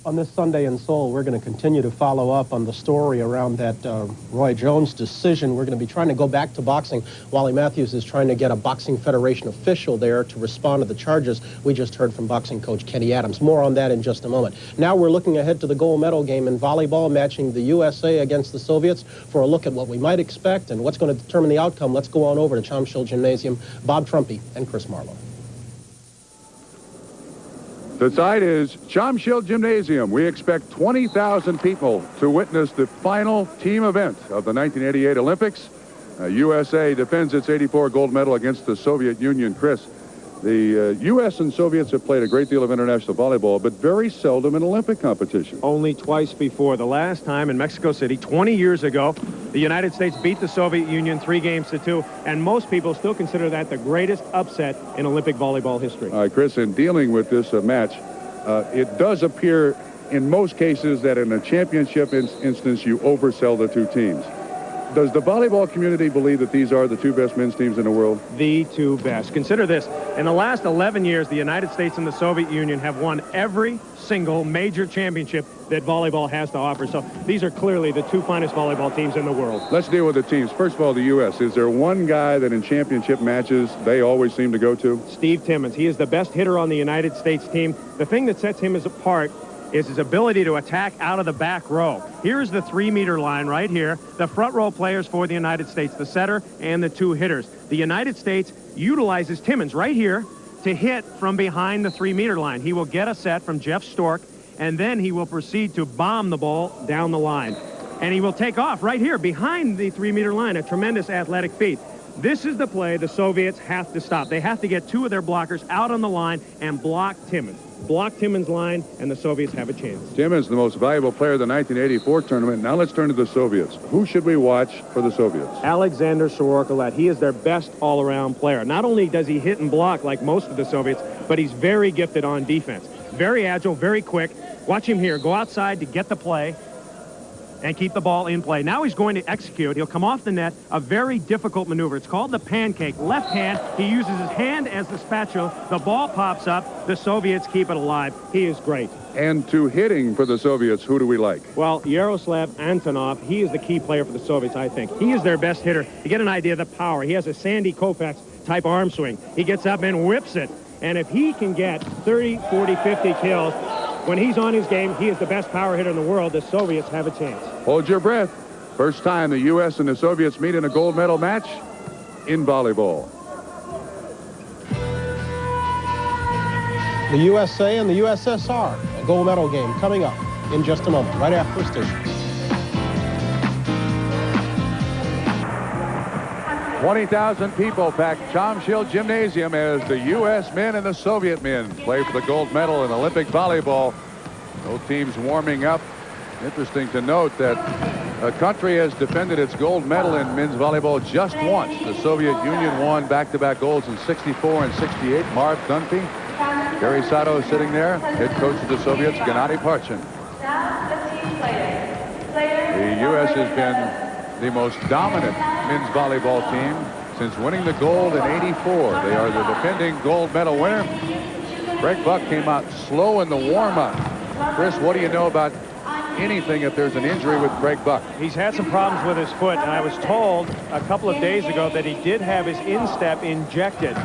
On this Sunday in Seoul, we're going to continue to follow up on the story around that Roy Jones decision. We're going to be trying to go back to boxing. Wally Matthews is trying to get a Boxing Federation official there to respond to the charges. We just heard from boxing coach Kenny Adams. More on that in just a moment. Now we're looking ahead to the gold medal game in volleyball, matching the USA against the Soviets. For a look at what we might expect and what's going to determine the outcome, let's go on over to Chomshil Gymnasium. Bob Trumpy and Chris Marlowe. The site is Chomshil Gymnasium. We expect 20,000 people to witness the final team event of the 1988 Olympics. USA defends its 84 gold medal against the Soviet Union. Chris, the U.S. and Soviets have played a great deal of international volleyball, but very seldom in Olympic competition. Only twice before. The last time in Mexico City, 20 years ago, the United States beat the Soviet Union 3-2, and most people still consider that the greatest upset in Olympic volleyball history. All right, Chris, in dealing with this match, it does appear in most cases that in a championship instance, you oversell the two teams. Does the volleyball community believe that these are the two best men's teams in the world? The two best. Consider this. In the last 11 years, the United States and the Soviet Union have won every single major championship that volleyball has to offer. So these are clearly the two finest volleyball teams in the world. Let's deal with the teams. First of all, the U.S. Is there one guy that in championship matches they always seem to go to? Steve Timmons. He is the best hitter on the United States team. The thing that sets him apart is his ability to attack out of the back row. Here's the 3-meter line right here. The front row players for the United States, the setter and the two hitters. The United States utilizes Timmons right here to hit from behind the 3-meter line. He will get a set from Jeff Stork, and then he will proceed to bomb the ball down the line. And he will take off right here behind the 3-meter line, a tremendous athletic feat. This is the play the Soviets have to stop. They have to get two of their blockers out on the line and block Timmons. Block Timmons' line, and the Soviets have a chance. Timmons, the most valuable player of the 1984 tournament. Now let's turn to the Soviets. Who should we watch for the Soviets? Alexander Sorokilat. He is their best all-around player. Not only does he hit and block like most of the Soviets, but he's very gifted on defense. Very agile, very quick. Watch him here. Go outside to get the play and keep the ball in play. Now he's going to execute. He'll come off the net, a very difficult maneuver. It's called the pancake. Left hand, he uses his hand as the spatula. The ball pops up. The Soviets keep it alive. He is great. And to hitting for the Soviets, who do we like? Well, Yaroslav Antonov, he is the key player for the Soviets, I think. He is their best hitter. You get an idea of the power. He has a Sandy Koufax type arm swing. He gets up and whips it. And if he can get 30, 40, 50 kills, when he's on his game, he is the best power hitter in the world. The Soviets have a chance. Hold your breath. First time the U.S. and the Soviets meet in a gold medal match in volleyball. The USA and the USSR, a gold medal game coming up in just a moment, right after the station. 20,000 people pack Chomshil Gymnasium as the U.S. men and the Soviet men play for the gold medal in Olympic volleyball. Both teams warming up. Interesting to note that a country has defended its gold medal in men's volleyball just once. The Soviet Union won back-to-back golds in '64 and '68. Marv Dunphy. Gary Sato sitting there. Head coach of the Soviets, Gennady Parchin. The U.S. has been the most dominant men's volleyball team since winning the gold in '84. They are the defending gold medal winner. Greg Buck came out slow in the warm-up. Chris, what do you know about anything if there's an injury with Greg Buck? He's had some problems with his foot, and I was told a couple of days ago that he did have his instep injected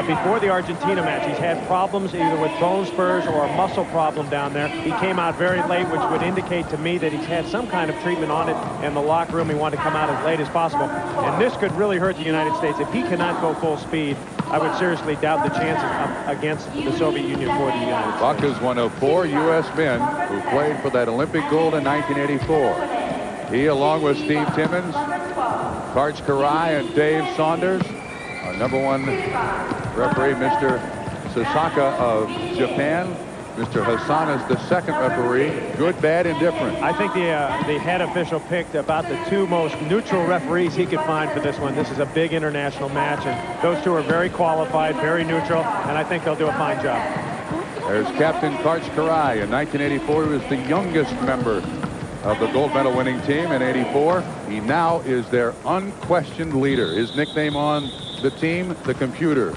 before the Argentina match. He's had problems either with bone spurs or a muscle problem down there. He came out very late, which would indicate to me that he's had some kind of treatment on it in the locker room. He wanted to come out as late as possible, and this could really hurt the United States. If he cannot go full speed, I would seriously doubt the chances against the Soviet Union for the United States. Buck is one of 4 U.S. men who played for that Olympic gold in 1984. He, along with Steve Timmons, Karch Karai, and Dave Saunders, our #1 referee, Mr. Sasaka of Japan. Mr. Hassan is the second referee. Good, bad, indifferent. I think the head official picked about the 2 most neutral referees he could find for this one. This is a big international match, and those 2 are very qualified, very neutral, and I think they'll do a fine job. There's Captain Karch Karai. In 1984, he was the youngest member of the gold medal winning team in '84. He now is their unquestioned leader. His nickname on the team, the Computer.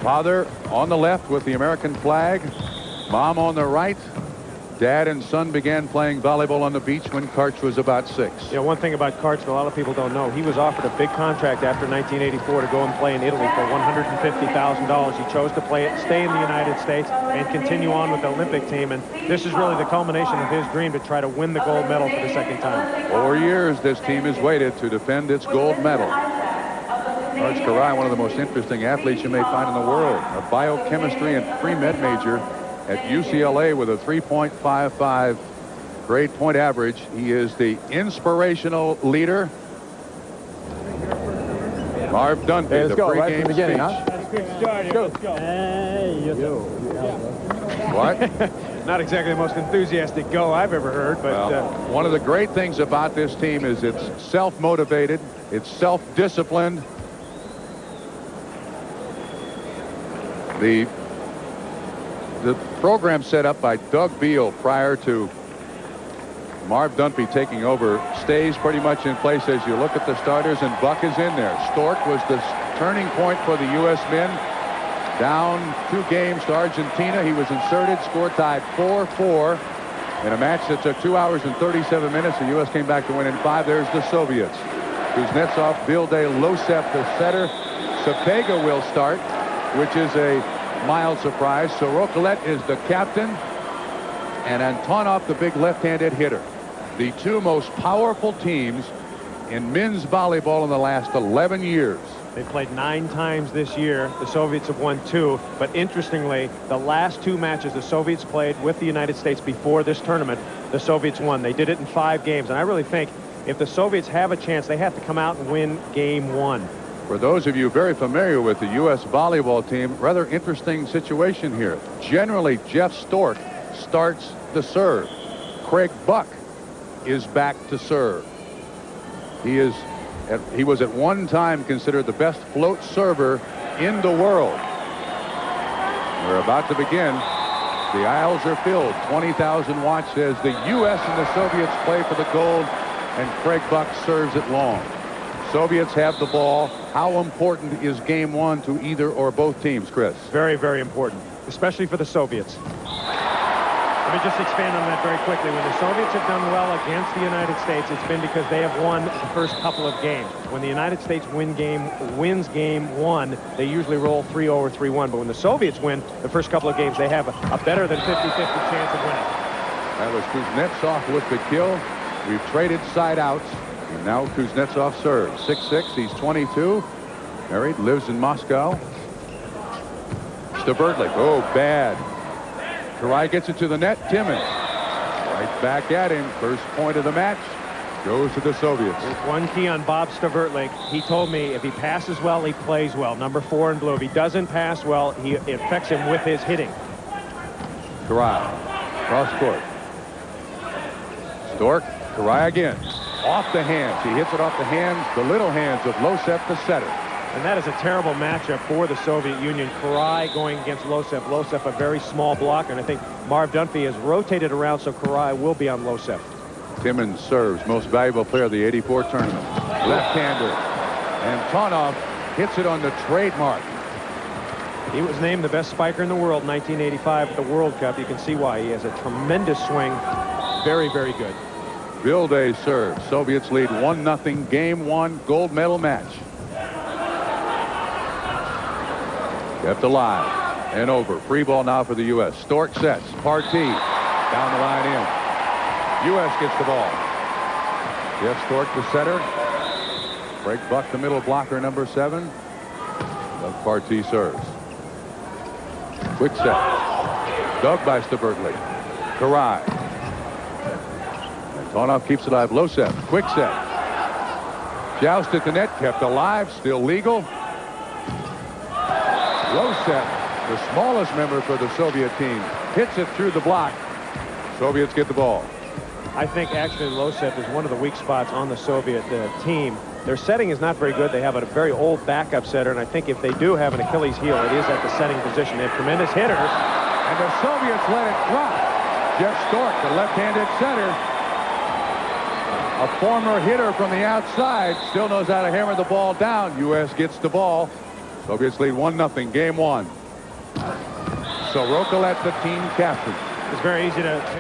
Father on the left with the American flag. Mom on the right Dad and son began playing volleyball on the beach when Karch was about 6. You know, one thing about Karch that a lot of people don't know, he was offered a big contract after 1984 to go and play in Italy for $150,000. He chose to stay in the United States and continue on with the Olympic team. And this is really the culmination of his dream to try to win the gold medal for the second time. 4 years this team has waited to defend its gold medal. Karch Kiraly, one of the most interesting athletes you may find in the world. A biochemistry and pre-med major at UCLA with a 3.55 grade point average. He is the inspirational leader. Marv Dunphy, the pregame speech. What? Not exactly the most enthusiastic go I've ever heard, but well, one of the great things about this team is it's self-motivated, it's self-disciplined. The program set up by Doug Beal prior to Marv Dunphy taking over stays pretty much in place as you look at the starters, and Buck is in there. Stork was the turning point for the U.S. men. Down 2 games to Argentina. He was inserted, score tied 4-4 in a match that took 2 hours and 37 minutes. The U.S. came back to win in 5. There's the Soviets. Kuznetsov, Vilde, Losef, the setter. Sapega will start, which is a mild surprise. Sorokolet is the captain, and Antonov the big left-handed hitter. The 2 most powerful teams in men's volleyball in the last 11 years. They played 9 times this year. The Soviets have won 2. But interestingly, the last 2 matches the Soviets played with the United States before this tournament, the Soviets won. They did it in 5 games. And I really think if the Soviets have a chance, they have to come out and win game 1. For those of you very familiar with the U.S. volleyball team, rather interesting situation here. Generally, Jeff Stork starts the serve. Craig Buck is back to serve. He was at one time considered the best float server in the world. We're about to begin. The aisles are filled. 20,000 watch as the U.S. and the Soviets play for the gold, and Craig Buck serves it long. Soviets have the ball. How important is game 1 to either or both teams, Chris? Very, very important, especially for the Soviets. Let me just expand on that very quickly. When the Soviets have done well against the United States, it's been because they have won the first couple of games. When the United States wins game 1, they usually roll 3-0 or 3-1. But when the Soviets win the first couple of games, they have a better than 50-50 chance of winning. That was Kuznetsov with the kill. We've traded side outs. And now Kuznetsov serves. 6'6", he's 22. Married, lives in Moscow. Stabertlik, oh, bad. Kiraly gets it to the net. Timmons right back at him. First point of the match goes to the Soviets. There's one key on Bob Stabertlik. He told me if he passes well, he plays well. Number 4 in blue. If he doesn't pass well, it affects him with his hitting. Kiraly, cross court. Stork, Kiraly again. Off the hands. He hits it off the hands, the little hands of Losef, the setter. And that is a terrible matchup for the Soviet Union. Kiraly going against Losef. Losef, a very small blocker, and I think Marv Dunphy has rotated around, so Kiraly will be on Losef. Timmons serves, most valuable player of the '84 tournament. Left-hander. Antonov hits it on the trademark. He was named the best spiker in the world in 1985 at the World Cup. You can see why. He has a tremendous swing. Very, very good. Vilde serves. Soviets lead 1-0. Game 1 gold medal match. Kept alive and over. Free ball now for the U.S. Stork sets. Partey down the line in. U.S. gets the ball. Jeff Stork, the setter. Craig Buck, the middle blocker, number 7. Doug Partey serves. Quick set. Dug by Stabertlik. Kiraly. Antonov keeps it alive. Losef. Quick set. Joust at the net. Kept alive. Still legal. Losef, the smallest member for the Soviet team, hits it through the block. Soviets get the ball. I think actually Losef is one of the weak spots on the Soviet team. Their setting is not very good. They have a very old backup setter, and I think if they do have an Achilles heel, it is at the setting position. They have tremendous hitters. And the Soviets let it drop. Jeff Stork, the left-handed setter, a former hitter from the outside, still knows how to hammer the ball down. U.S. gets the ball. Soviets lead 1-0. Game 1. Sorokolet, the team captain. It's very easy to